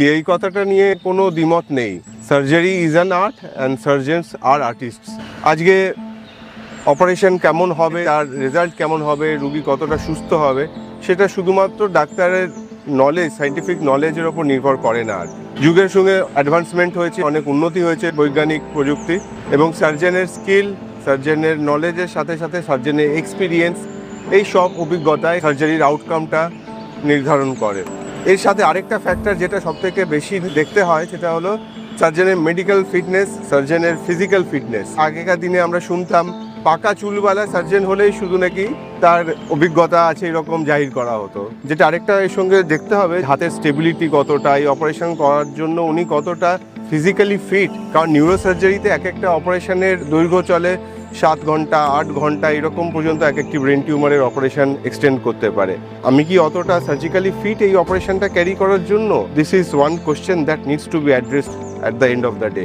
এই কথাটা নিয়ে কোনো দ্বিমত নেই। Surgery is an art and surgeons are artists. আজকে অপারেশন কেমন হবে, তার রেজাল্ট কেমন হবে, রুগী কতটা সুস্থ হবে, সেটা শুধুমাত্র ডাক্তারের নলেজ, সাইন্টিফিক নলেজের ওপর নির্ভর করে না। আর যুগের সঙ্গে অ্যাডভান্সমেন্ট হয়েছে, অনেক উন্নতি হয়েছে বৈজ্ঞানিক প্রযুক্তি, এবং সার্জেনের স্কিল, সার্জেনের নলেজের সাথে সাথে সার্জেনের এক্সপিরিয়েন্স, এই সব অভিজ্ঞতায় সার্জারির আউটকামটা নির্ধারণ করে। এর সাথে আরেকটা ফ্যাক্টর যেটা সবথেকে বেশি দেখতে হয়, সেটা হলো সার্জেনের মেডিকেল ফিটনেস, সার্জেনের ফিজিক্যাল ফিটনেস। আগেকার দিনে আমরা শুনতাম পাকা চুলওয়ালা সার্জেন হলেই শুধু নাকি তার অভিজ্ঞতা আছে এরকম জাহির করা হতো। যেটা আরেকটা এর সঙ্গে দেখতে হবে, হাতের স্টেবিলিটি কতটা, এই অপারেশন করার জন্য উনি কতটা ফিজিক্যালি ফিট। কারণ নিউরোসার্জারিতে এক একটা অপারেশনের দৈর্ঘ্য চলে 7 ঘন্টা, 8 ঘন্টা, এরকম পর্যন্ত এক একটি ব্রেন টিউমারের অপারেশন এক্সটেন্ড করতে পারে। আমি কি অতটা সার্জিক্যালি ফিট এই অপারেশনটা ক্যারি করার জন্য? This is one question that needs to B addressed at the end of the day.